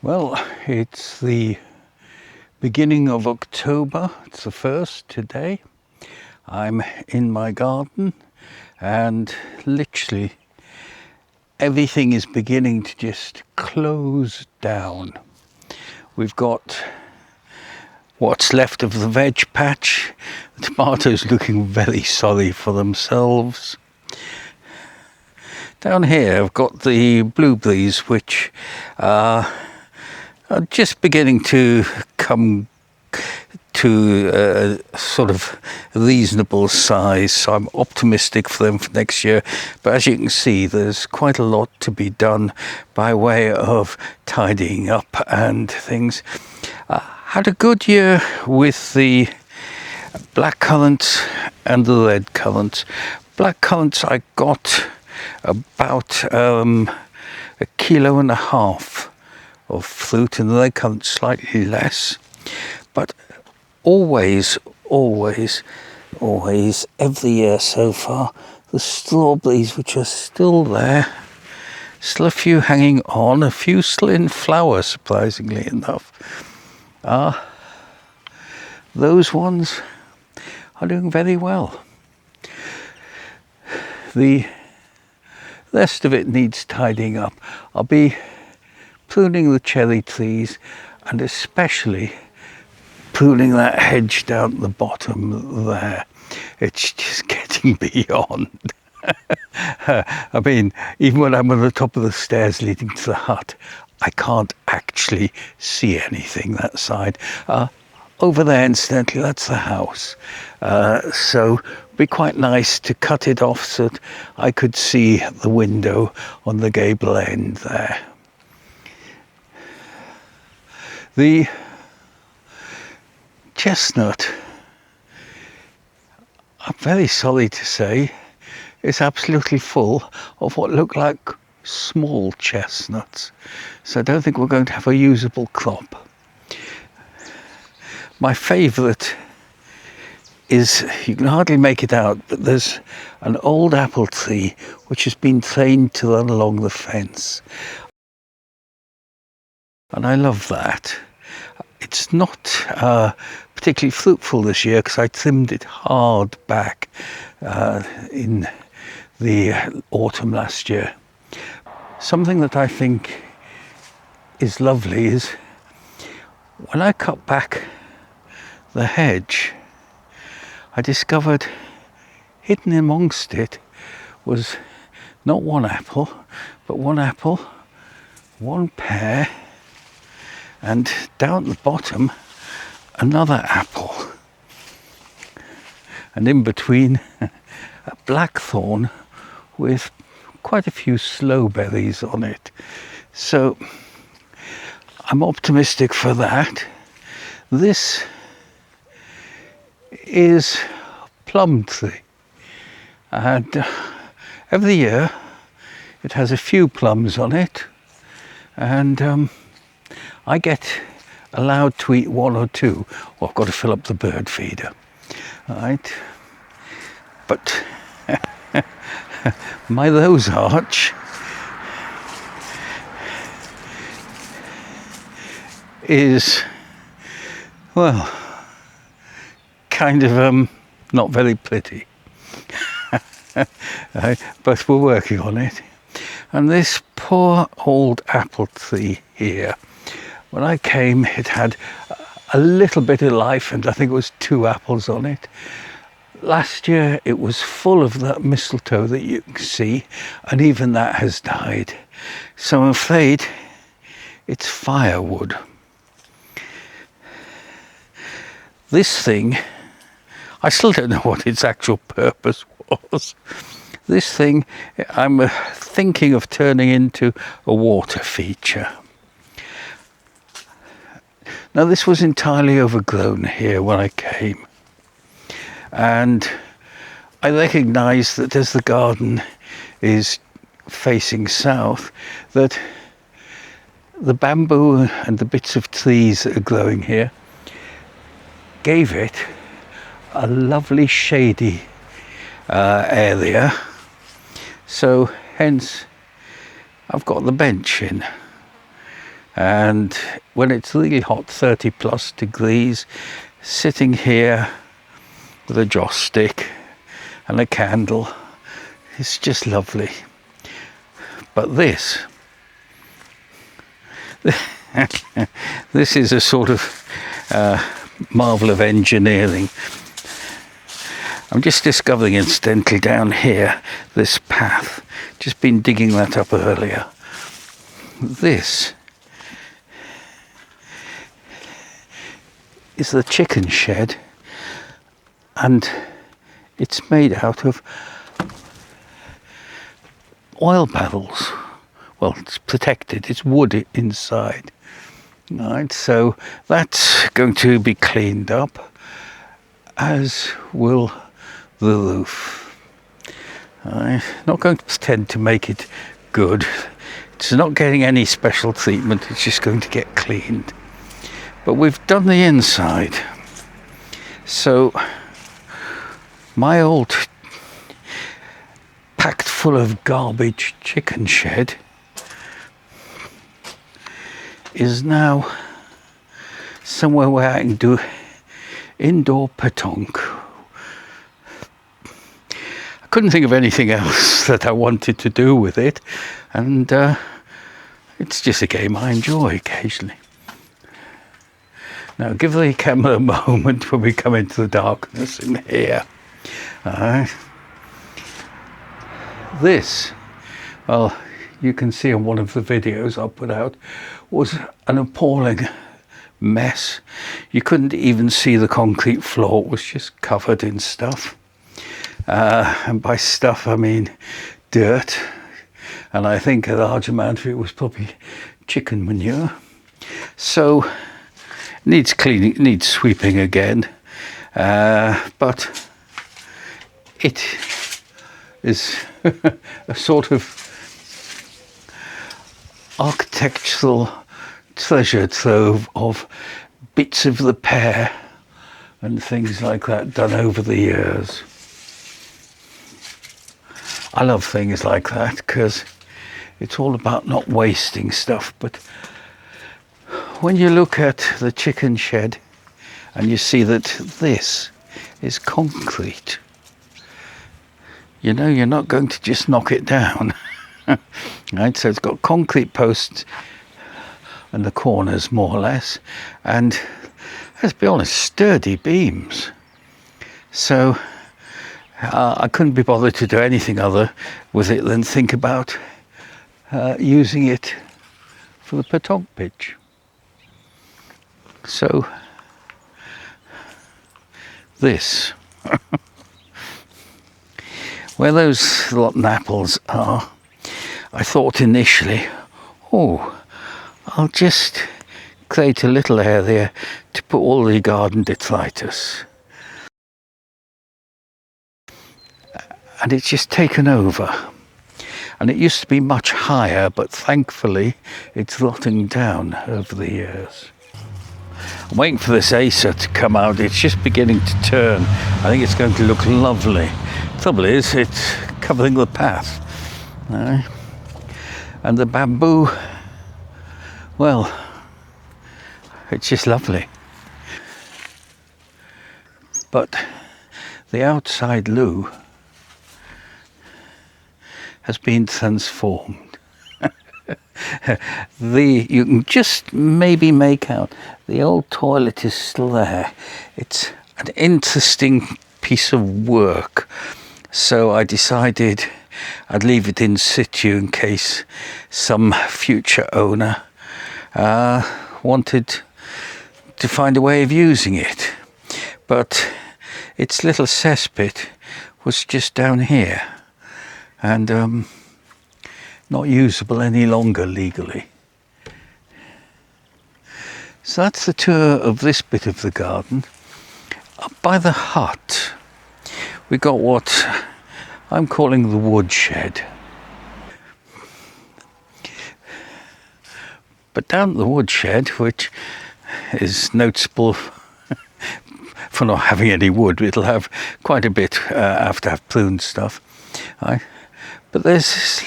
Well, it's the beginning of October. It's the 1st today. I'm in my garden and literally everything is beginning to just close down. We've got what's left of the veg patch. The tomatoes looking very sorry for themselves. Down here I've got the blueberries, which are just beginning to come to a sort of reasonable size, so I'm optimistic for them for next year. But as you can see, there's quite a lot to be done by way of tidying up and things. Had a good year with the black currants and the red currants. Black currants I got about 1.5 kilos of fruit, and the red currants slightly less. But always, every year so far, the strawberries, which are still there, still a few hanging on, a few still in flower, surprisingly enough. Those ones are doing very well. The rest of it needs tidying up. I'll be pruning the cherry trees, and especially pruning that hedge down at the bottom there. It's just getting beyond. I mean, even when I'm on the top of the stairs leading to the hut, I can't actually see anything that side. Over there, incidentally, that's the house. So it'd be quite nice to cut it off so that I could see the window on the gable end there. The chestnut, I'm very sorry to say, is absolutely full of what look like small chestnuts. So I don't think we're going to have a usable crop. My favourite is, you can hardly make it out, but there's an old apple tree which has been trained to run along the fence. And I love that. It's not particularly fruitful this year because I trimmed it hard back in the autumn last year. Something that I think is lovely is when I cut back the hedge, I discovered hidden amongst it was not one apple, but one apple, one pear, and down at the bottom another apple, and in between a black thorn with quite a few sloe berries on it. So I'm optimistic for that. This is plum tree, and every year it has a few plums on it, and I get allowed to eat one or two. Well, I've got to fill up the bird feeder, right? But my rose arch is, well, kind of not very pretty. But we're working on it. And this poor old apple tree here, when I came, it had a little bit of life, and I think it was 2 apples on it. Last year it was full of that mistletoe that you can see, and even that has died. So I'm afraid it's firewood. This thing, I still don't know what its actual purpose was. This thing I'm thinking of turning into a water feature. Now, this was entirely overgrown here when I came, and I recognise that as the garden is facing south, that the bamboo and the bits of trees that are growing here gave it a lovely shady area. So hence I've got the bench in. And when it's really hot, 30 plus degrees, sitting here with a joss stick and a candle, it's just lovely. But this is a sort of marvel of engineering. I'm just discovering incidentally down here this path, just been digging that up earlier. This is the chicken shed, and it's made out of oil barrels. Well, it's protected, it's wood inside. Right, so that's going to be cleaned up, as will the roof. I'm not going to pretend to make it good. It's not getting any special treatment, it's just going to get cleaned. But we've done the inside. So my old packed full of garbage chicken shed is now somewhere where I can do indoor petanque. I couldn't think of anything else that I wanted to do with it, and it's just a game I enjoy occasionally. Now give the camera a moment when we come into the darkness in here. This, well, you can see on one of the videos I put out, was an appalling mess. You couldn't even see the concrete floor, it was just covered in stuff. And by stuff I mean dirt, and I think a large amount of it was probably chicken manure. So it needs cleaning, it needs sweeping again, but it is a sort of architectural treasure trove of bits of repair and things like that done over the years. I love things like that because it's all about not wasting stuff. But when you look at the chicken shed and you see that this is concrete, you know you're not going to just knock it down. Right, so it's got concrete posts in the corners more or less, and let's be honest, sturdy beams. So I couldn't be bothered to do anything other with it than think about using it for the petanque pitch. So this, where those rotten apples are, I thought initially, oh, I'll just create a little area to put all the garden detritus. And it's just taken over. And it used to be much higher, but thankfully it's rotting down over the years. I'm waiting for this acer to come out. It's just beginning to turn. I think it's going to look lovely. Trouble is, it's covering the path. And the bamboo, well, it's just lovely. But the outside loo has been transformed. You can just maybe make out the old toilet is still there. It's an interesting piece of work. So I decided I'd leave it in situ in case some future owner wanted to find a way of using it. But its little cesspit was just down here and not usable any longer legally. So that's the tour of this bit of the garden. Up by the hut we got what I'm calling the woodshed. But down at the woodshed, which is noticeable for not having any wood, it'll have quite a bit after I've pruned stuff. But there's this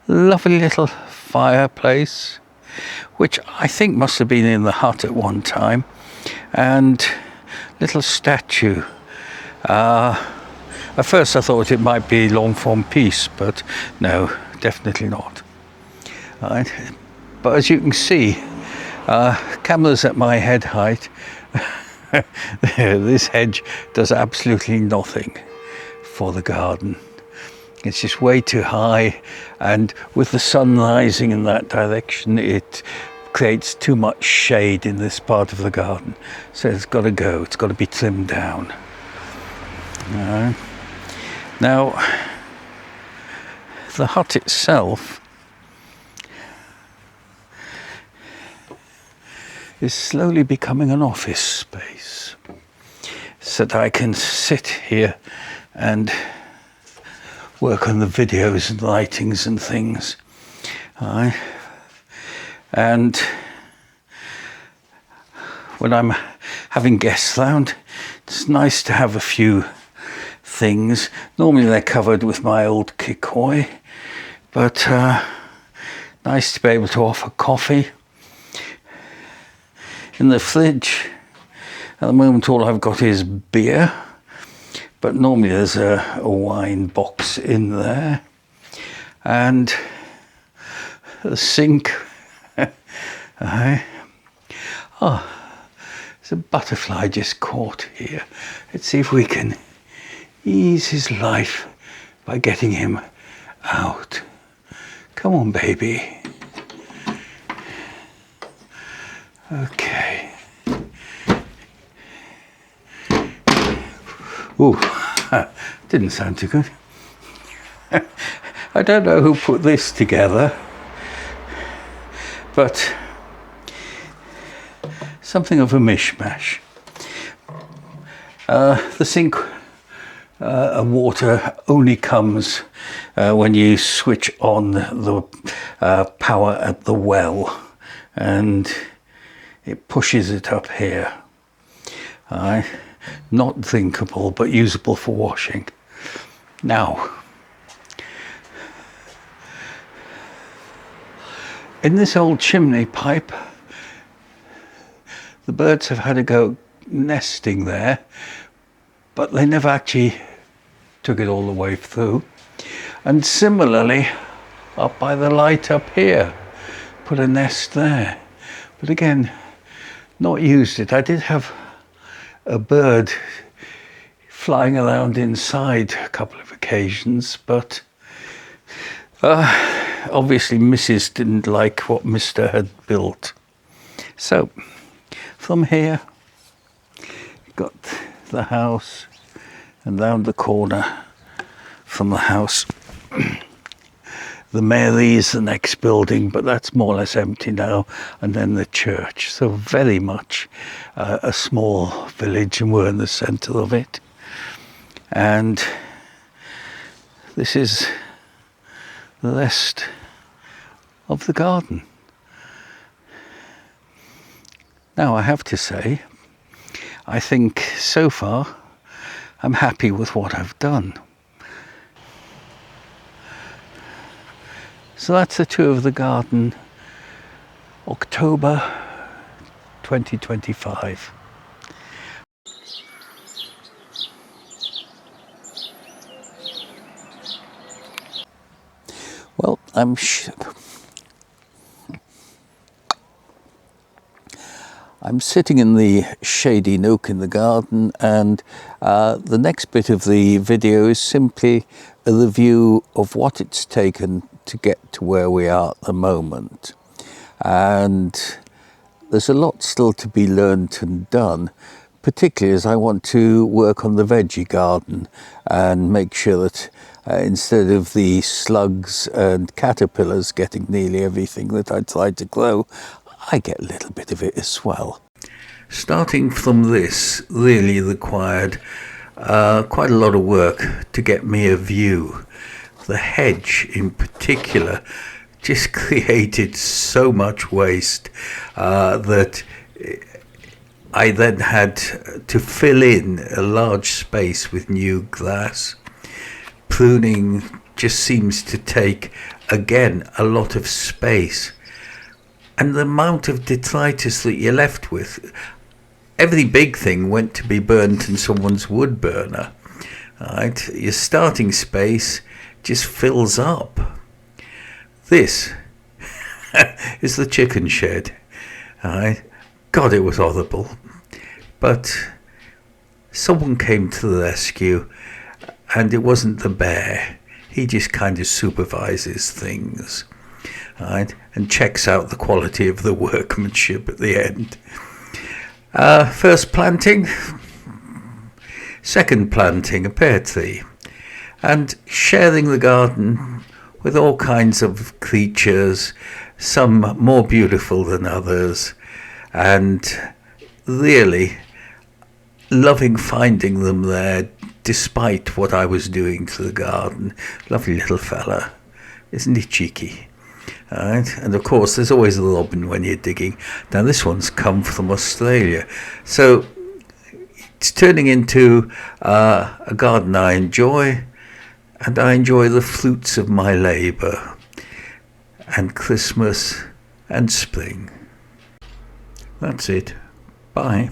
lovely little fireplace which I think must have been in the hut at one time, and little statue. At first I thought it might be long form peace, but no, definitely not. Right. But as you can see, camera's at my head height. This hedge does absolutely nothing for the garden. It's just way too high, and with the sun rising in that direction, it creates too much shade in this part of the garden. So it's got to go, it's got to be trimmed down. Now, the hut itself is slowly becoming an office space, so that I can sit here and work on the videos and lightings and things. And when I'm having guests round, it's nice to have a few things. Normally they're covered with my old kikoi, but nice to be able to offer coffee. In the fridge, at the moment all I've got is beer, but normally there's a wine box in there, and a sink. Oh, there's a butterfly just caught here. Let's see if we can ease his life by getting him out. Come on, baby. Okay. Ooh, didn't sound too good. I don't know who put this together, but something of a mishmash. The sink and water only comes when you switch on the power at the well, and it pushes it up here. Not drinkable, but usable for washing. Now, in this old chimney pipe, the birds have had a go nesting there, but they never actually took it all the way through. And similarly, up by the light up here, put a nest there. But again, not used it. I did have a bird flying around inside a couple of occasions, but obviously Mrs. didn't like what Mr. had built. So from here, you've got the house, and round the corner from the house, the mairie is the next building, but that's more or less empty now, and then the church. So very much a small village, and we're in the centre of it. And this is the rest of the garden. Now, I have to say, I think so far I'm happy with what I've done. So that's the tour of the garden, October 2025. Well, I'm sitting in the shady nook in the garden, and the next bit of the video is simply a review of what it's taken to get to where we are at the moment. And there's a lot still to be learnt and done, particularly as I want to work on the veggie garden and make sure that instead of the slugs and caterpillars getting nearly everything that I try to grow, I get a little bit of it as well. Starting from this really required quite a lot of work to get me a view. The hedge in particular just created so much waste that I then had to fill in a large space with new grass. Pruning just seems to take, again, a lot of space. And the amount of detritus that you're left with, every big thing went to be burnt in someone's wood burner. Right? Your starting space just fills up. This is the chicken shed. Right? God, it was horrible. But someone came to the rescue, and it wasn't the bear. He just kind of supervises things, right? And checks out the quality of the workmanship at the end. First planting, second planting, a pear tree, and sharing the garden with all kinds of creatures, some more beautiful than others, and really loving finding them there despite what I was doing to the garden. Lovely little fella, isn't he cheeky? Right? And of course there's always a robin when you're digging. Now this one's come from Australia, so it's turning into a garden I enjoy, and I enjoy the fruits of my labour, and Christmas and spring. That's it. Bye.